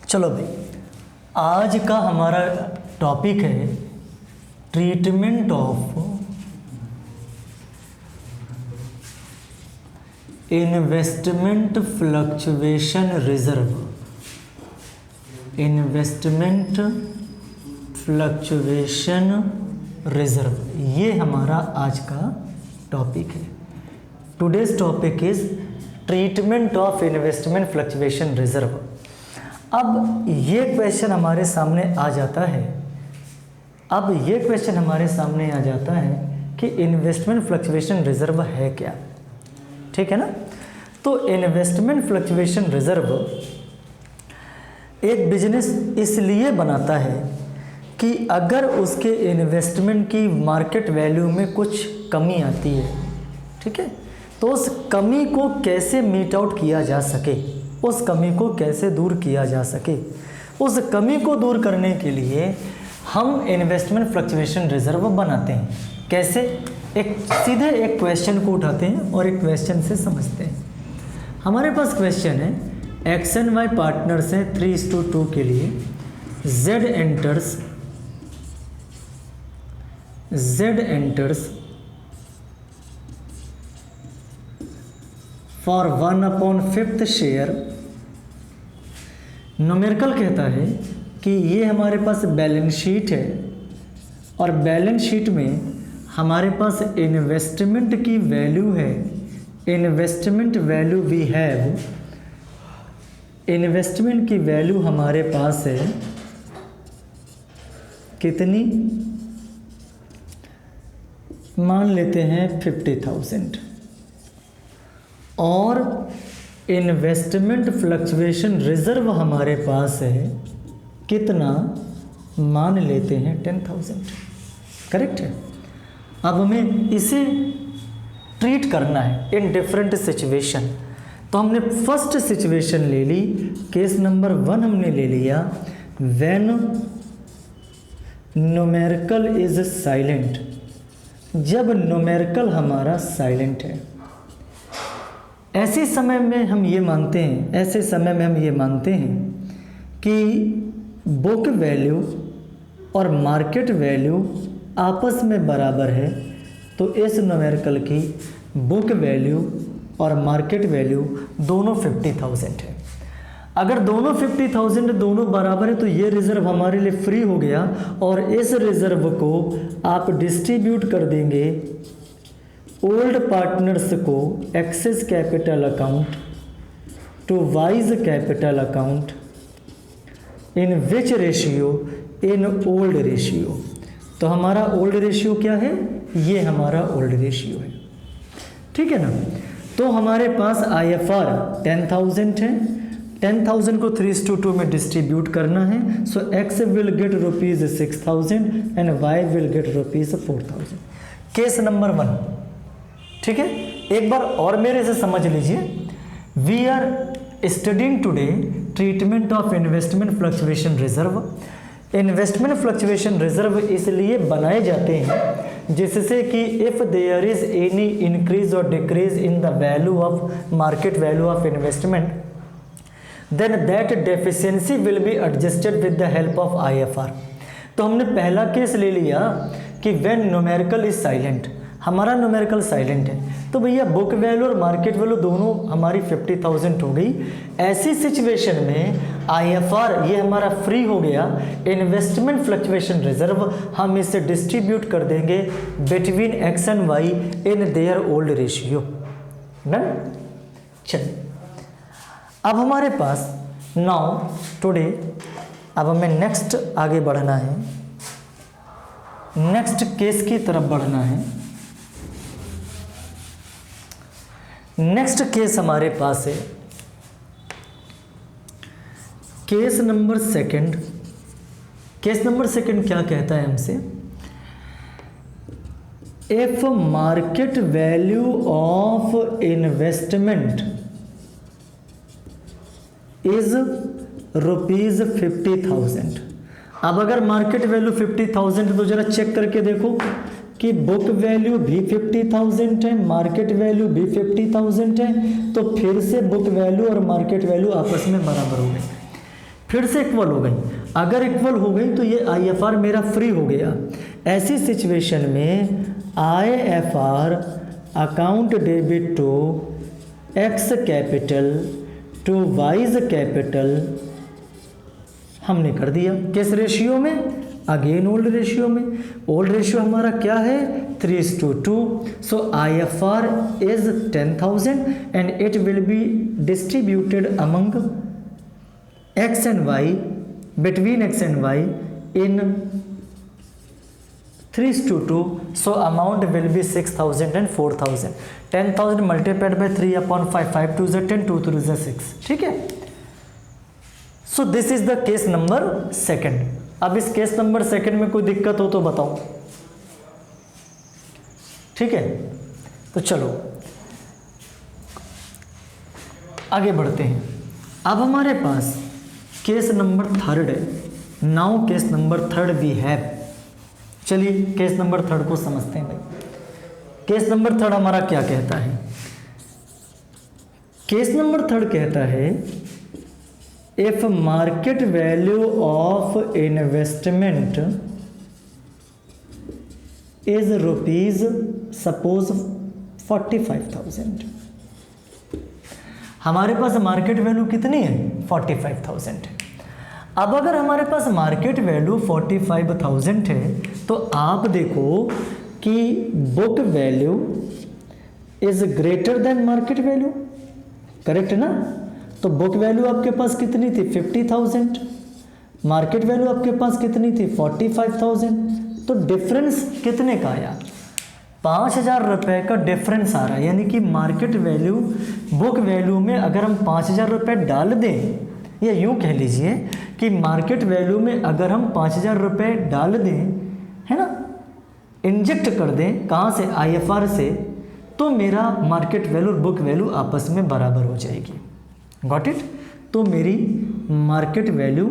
चलो भाई, आज का हमारा टॉपिक है treatment of investment fluctuation reserve. Investment fluctuation reserve, ये हमारा आज का टॉपिक है। Today's topic is treatment of investment fluctuation reserve. अब ये क्वेश्चन हमारे सामने आ जाता है, कि इन्वेस्टमेंट फ्लक्चुएशन रिजर्व है क्या, ठीक है ना। तो इन्वेस्टमेंट फ्लक्चुएशन रिजर्व एक बिजनेस इसलिए बनाता है कि अगर उसके इन्वेस्टमेंट की मार्केट वैल्यू में कुछ कमी आती है, ठीक है, तो उस कमी को कैसे मीट आउट किया जा सके, उस कमी को कैसे दूर किया जा सके, उस कमी को दूर करने के लिए हम इन्वेस्टमेंट फ्लक्चुएशन रिजर्व बनाते हैं। कैसे? सीधे एक क्वेश्चन को उठाते हैं और एक क्वेश्चन से समझते हैं। हमारे पास क्वेश्चन है, एक्स एंड वाई पार्टनर्स हैं 3:2 के लिए, Z enters for 1/5 share. Numerical कहता है कि ये हमारे पास बैलेंस शीट है और बैलेंस शीट में हमारे पास इन्वेस्टमेंट की वैल्यू है। Investment value we have, investment की वैल्यू हमारे पास है कितनी, मान लेते हैं 50,000, और इन्वेस्टमेंट फ्लक्चुएशन रिजर्व हमारे पास है कितना, मान लेते हैं 10,000। करेक्ट है। अब हमें इसे ट्रीट करना है इन डिफरेंट सिचुएशन। तो हमने फर्स्ट सिचुएशन ले ली, केस नंबर 1 हमने ले लिया, व्हेन न्यूमेरिकल इज साइलेंट, जब न्यूमेरिकल हमारा साइलेंट है। ऐसे समय में हम ये मानते हैं कि बुक वैल्यू और मार्केट वैल्यू आपस में बराबर है। तो इस न्यूमेरिकल की बुक वैल्यू और मार्केट वैल्यू दोनों 50,000 है। अगर दोनों 50,000 दोनों बराबर है तो ये रिज़र्व हमारे लिए फ्री हो गया, और इस रिज़र्व को आप डिस्ट्रीब्यूट कर देंगे ओल्ड पार्टनर्स को X's capital account to Y's capital account, in which ratio, in old ratio. तो हमारा ओल्ड रेशियो क्या है, ये हमारा ओल्ड रेशियो है, ठीक है ना। तो हमारे पास IFR 10,000 है, 10,000 को 3:2 में डिस्ट्रीब्यूट करना है। सो X will get ₹6,000 and Y will get ₹4,000। Case number 1, ठीक है। एक बार और मेरे से समझ लीजिए, we are studying today treatment of investment fluctuation reserve. Investment fluctuation reserve इसलिए बनाए जाते हैं जिससे कि if there is any increase और decrease in the value of market value of investment, then that deficiency will be adjusted with the help of IFR। तो हमने पहला केस ले लिया कि व्हेन न्यूमेरिकल इज साइलेंट, हमारा न्यूमेरिकल साइलेंट है, तो भैया बुक वैल्यू और मार्केट वैल्यू दोनों हमारी 50,000 हो गई। ऐसी सिचुएशन में IFR ये हमारा फ्री हो गया, इन्वेस्टमेंट फ्लक्चुएशन रिजर्व हम इसे डिस्ट्रीब्यूट कर देंगे between X and Y in their old ratio. Done. चलिए, अब हमारे पास नाउ टुडे, अब हमें नेक्स्ट आगे बढ़ना है, नेक्स्ट केस की तरफ बढ़ना है। नेक्स्ट केस हमारे पास है केस नंबर 2। केस नंबर 2 क्या कहता है हमसे, if market value of investment is ₹50,000। अब अगर मार्केट वैल्यू 50,000 तो जरा चेक करके देखो कि बुक वैल्यू भी 50,000 है, मार्केट वैल्यू भी 50,000 है, तो फिर से बुक वैल्यू और मार्केट वैल्यू आपस में बराबर हो गए। फिर से इक्वल हो गई। अगर इक्वल हो गई तो ये IFR मेरा फ्री हो गया। ऐसी सिचुएशन में IFR account debit to X capital to Y's capital हमने कर दिया। किस रेशियो में? अगेन ओल्ड रेशियो में। ओल्ड रेशियो हमारा क्या है? 3:2। So IFR is 10,000 and it will be distributed among x and y, between x and y in 3:2. So amount will be 6,000 and 4,000. 10,000 multiplied by 3/5. 5 2 is 10, 2 3 is 6. ठीक है। So this is the case number second. अब इस case number second में कोई दिक्कत हो तो बताओ। ठीक है, तो चलो आगे बढ़ते हैं। अब हमारे पास केस नंबर थर्ड है। Now case number third we have. चलिए केस नंबर थर्ड को समझते हैं भाई। केस नंबर थर्ड हमारा क्या कहता है? केस नंबर थर्ड कहता है if market value of investment is rupees suppose 45,000। हमारे पास मार्केट वैल्यू कितनी है? 45,000 है। अब अगर हमारे पास मार्केट वैल्यू 45,000 है तो आप देखो कि book value is greater than market value, correct ना? तो बुक वैल्यू आपके पास कितनी थी? 50,000। मार्केट वैल्यू आपके पास कितनी थी? 45,000। तो डिफरेंस कितने का आया? 5,000 रुपये का डिफरेंस आ रहा है। यानी कि मार्केट वैल्यू बुक वैल्यू में अगर हम 5,000 रुपये डाल दें, या यूँ कह लीजिए कि मार्केट वैल्यू में अगर हम 5,000 रुपये डाल दें, है ना, इंजेक्ट कर दें, कहाँ से? IFR से, तो मेरा मार्केट वैल्यू और बुक वैल्यू आपस में बराबर हो जाएगी। Got it? तो मेरी मार्केट वैल्यू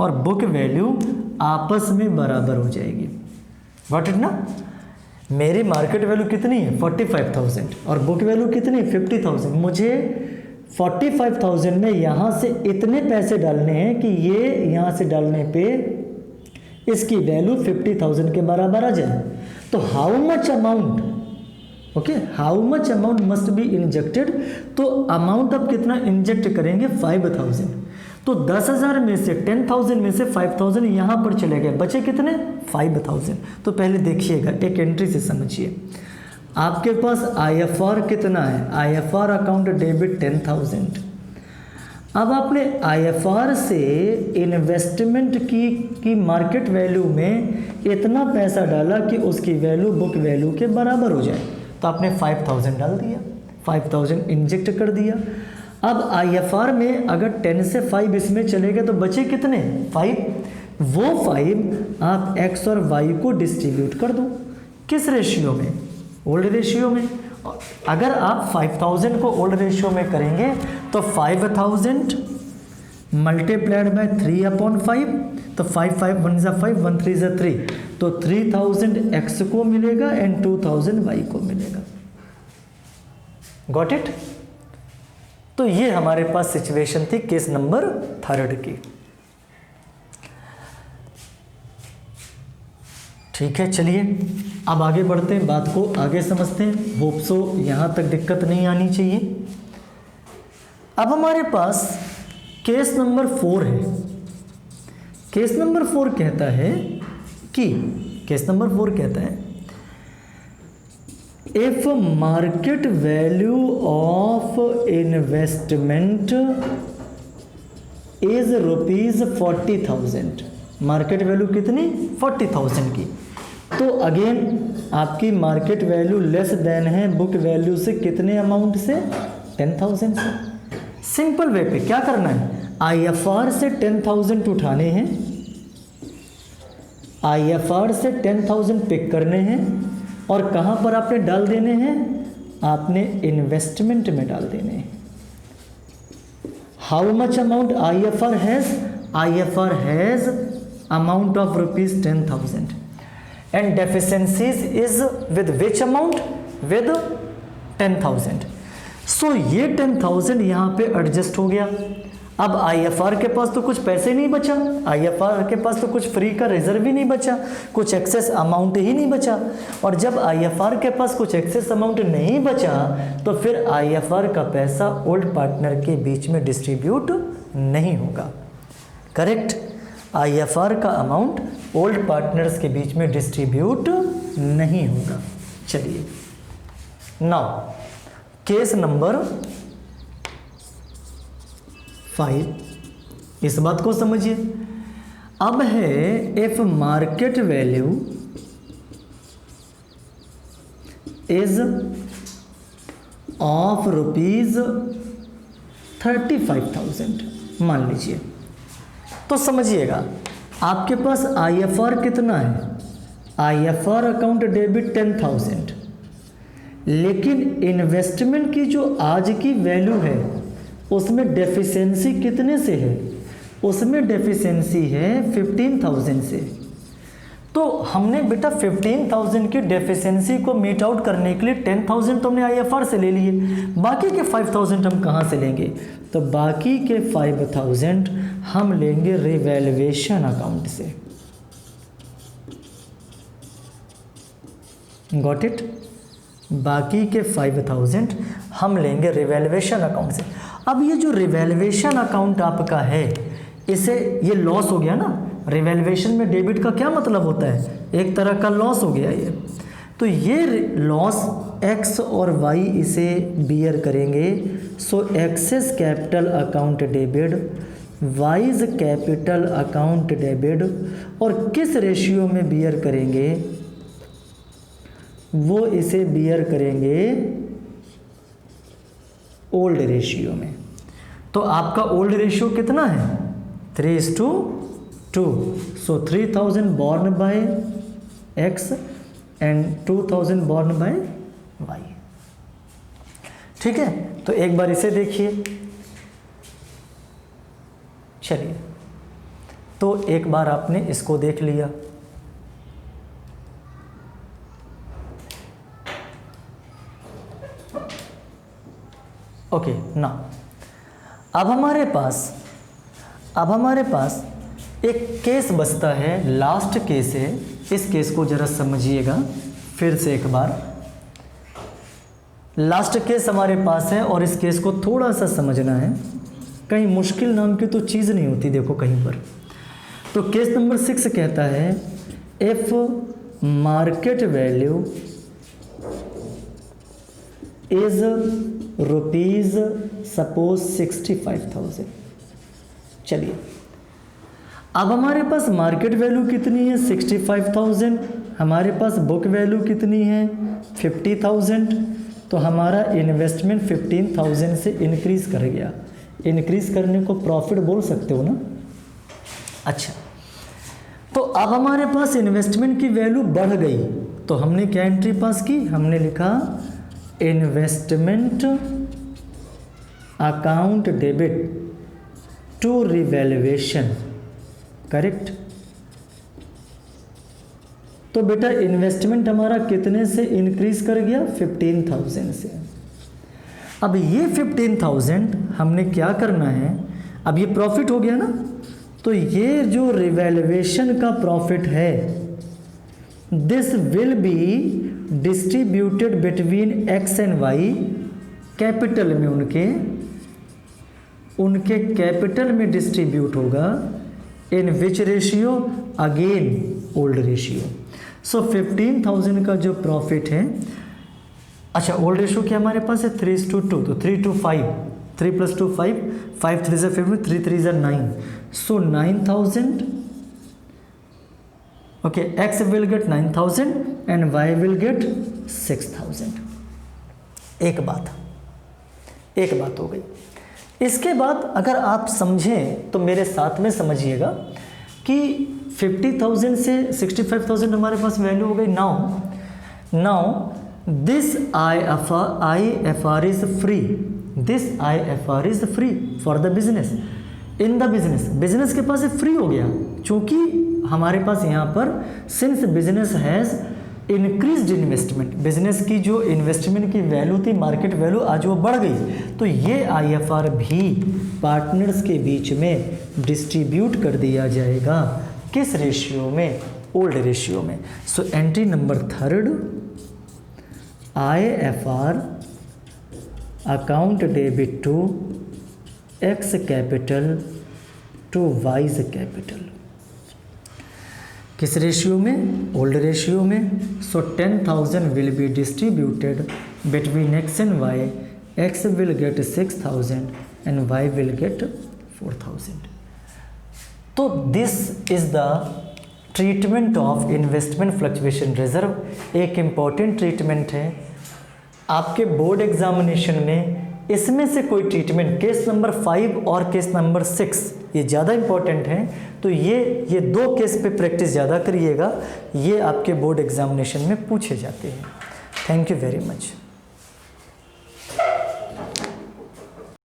और बुक वैल्यू आपस में बराबर हो जाएगी। गॉट इट ना? मेरी मार्केट वैल्यू कितनी है? 45,000 और बुक वैल्यू कितनी है? 50,000। मुझे 45,000 में यहाँ से इतने पैसे डालने हैं कि ये यहाँ से डालने पे इसकी वैल्यू 50,000 के बराबर आ जाए। तो how much amount, okay, how much amount must be injected. तो अमाउंट अब कितना इंजेक्ट करेंगे? 5,000। तो 10,000 में से 10,000 में से 5,000 यहाँ पर चले गए, बचे कितने? 5,000। तो पहले देखिएगा, एक एंट्री से समझिए। आपके पास IFR कितना है? IFR account debit 10,000। अब आपने IFR से इन्वेस्टमेंट की मार्केट वैल्यू में इतना पैसा डाला कि उसकी वैल्यू बुक वैल्यू के बराबर हो जाए, तो आपने 5,000 डाल दिया, 5,000 इंजेक्ट कर दिया। अब IFR में अगर 10 से 5 इसमें चले गए तो बचे कितने? 5। वो 5 आप X और Y को डिस्ट्रीब्यूट कर दो। किस रेशियो में? ओल्ड रेशियो में। अगर आप 5,000 को ओल्ड रेशियो में करेंगे तो 5,000 मल्टीप्लाइड बाय 3/5, तो 5 5 1 is 5, 1 3 is 3, तो 3,000 X को मिलेगा एंड 2,000 Y को मिलेगा। Got it? तो ये हमारे पास सिचुएशन थी केस नंबर थर्ड की। ठीक है, चलिए अब आगे बढ़ते हैं, बात को आगे समझते हैं। होप सो यहाँ तक दिक्कत नहीं आनी चाहिए। अब हमारे पास केस नंबर 4 है। केस नंबर 4 कहता है कि if market value of investment is rupees 40,000। Market value कितनी? 40,000 की। तो अगेन आपकी मार्केट वैल्यू लेस देन है बुक वैल्यू से कितने अमाउंट से? 10,000 से। सिंपल वे पे क्या करना है? IFR से 10,000 उठाने हैं, IFR से 10,000 पिक करने हैं और कहाँ पर आपने डाल देने हैं? आपने इन्वेस्टमेंट में डाल देने हैं। How much amount IFR has? IFR has amount of rupees 10,000 and deficiencies is with which amount? With 10,000। सो ये 10,000 यहाँ पे एडजस्ट हो गया। अब आईएफआर के पास तो कुछ पैसे नहीं बचा, आईएफआर के पास तो कुछ फ्री का रिजर्व ही नहीं बचा, कुछ एक्सेस अमाउंट ही नहीं बचा। और जब आईएफआर के पास कुछ एक्सेस अमाउंट नहीं बचा तो फिर आईएफआर का पैसा ओल्ड पार्टनर के बीच में डिस्ट्रीब्यूट नहीं होगा। करेक्ट, आईएफआर का अमाउंट ओल्ड पार्टनर्स के बीच में डिस्ट्रीब्यूट नहीं होगा। चलिए नाउ केस नंबर 5, इस बात को समझिए। अब है if market value is of ₹35,000 मान लीजिए। तो समझिएगा आपके पास आईएफआर कितना है, आईएफआर अकाउंट डेबिट 10,000, लेकिन इन्वेस्टमेंट की जो आज की वैल्यू है उसमें डेफिशिएंसी कितने से है, उसमें डेफिशिएंसी है 15,000 से। तो हमने बेटा 15,000 की डेफिशिएंसी को मीट आउट करने के लिए 10,000 तो हमने आईएफआर से ले लिए, बाकी के 5,000 हम कहाँ से लेंगे? तो बाकी के 5,000 हम लेंगे रिवैल्यूएशन अकाउंट से। Got it? बाकी के 5,000 हम लेंगे रिवैल्यूएशन अकाउंट से। अब ये जो रिवैल्यूएशन अकाउंट आपका है, इसे ये लॉस हो गया ना, रिवैल्यूएशन में डेबिट का क्या मतलब होता है? एक तरह का लॉस हो गया ये। तो ये लॉस एक्स और वाई इसे बियर करेंगे। So X's capital account debit, Y's capital account debit, और किस रेशियो में बियर करेंगे? वो इसे बियर करेंगे ओल्ड रेशियो में। तो आपका ओल्ड रेशियो कितना है? 3:2। So 3,000 borne by X and 2,000 borne by Y. ठीक है, तो एक बार इसे देखिए। चलिए, तो एक बार आपने इसको देख लिया। ओके ना, अब हमारे पास एक केस बचता है, लास्ट केस है। इस केस को जरा समझिएगा फिर से एक बार। लास्ट केस हमारे पास है और इस केस को थोड़ा सा समझना है, कहीं मुश्किल नाम की तो चीज़ नहीं होती देखो कहीं पर। तो केस नंबर 6 कहता है if market value is rupees suppose 65,000। चलिए, अब हमारे पास मार्केट वैल्यू कितनी है? 65,000। हमारे पास बुक वैल्यू कितनी है? 50,000। तो हमारा इन्वेस्टमेंट 15,000 से इंक्रीज़ कर गया। इंक्रीज़ करने को प्रॉफिट बोल सकते हो ना? अच्छा, तो अब हमारे पास इन्वेस्टमेंट की वैल्यू बढ़ गई, तो हमने क्या एंट्री पास की? हमने लिखा investment account debit to revaluation. Correct? तो बेटा इन्वेस्टमेंट हमारा कितने से इंक्रीज कर गया? 15,000 से। अब ये 15,000 हमने क्या करना है? अब ये प्रॉफिट हो गया ना, तो ये जो रिवैल्यूएशन का प्रॉफिट है this will be distributed between X and Y. Capital में उनके कैपिटल में डिस्ट्रीब्यूट होगा। In which ratio? Again old ratio. So 15,000 का जो प्रॉफिट है, अच्छा ओल्ड रेशियो क्या हमारे पास है? 3:2। तो 3:5, 3 + 2 5, 5 3 = 15, 3 3 = 9। So 9,000। Okay, X will get 9,000 and Y will get 6,000। एक बात हो गई। इसके बाद अगर आप समझें तो मेरे साथ में समझिएगा कि 50,000 से 65,000 हमारे पास वैल्यू हो गई। Now this IFR is free. This IFR is free for the business. In the business के पास फ्री हो गया, क्योंकि हमारे पास यहाँ पर since business has increased investment, business की जो इन्वेस्टमेंट की वैल्यू थी, मार्केट वैल्यू, आज वो बढ़ गई, तो ये IFR भी पार्टनर्स के बीच में डिस्ट्रीब्यूट कर दिया जाएगा। किस रेशियो में? ओल्ड रेशियो में। So entry number 3, IFR account debit to X capital to Y's capital. किस रेशियो में? ओल्ड रेशियो में। So 10,000 will be distributed between X and Y. X will get 6,000 and Y will get 4,000। तो this is the treatment of investment fluctuation reserve. एक important treatment है आपके board examination में। इसमें से कोई ट्रीटमेंट, केस नंबर 5 और केस नंबर 6 ये ज़्यादा इंपॉर्टेंट हैं, तो ये 2 केस पे प्रैक्टिस ज़्यादा करिएगा, ये आपके बोर्ड एग्जामिनेशन में पूछे जाते हैं। Thank you very much.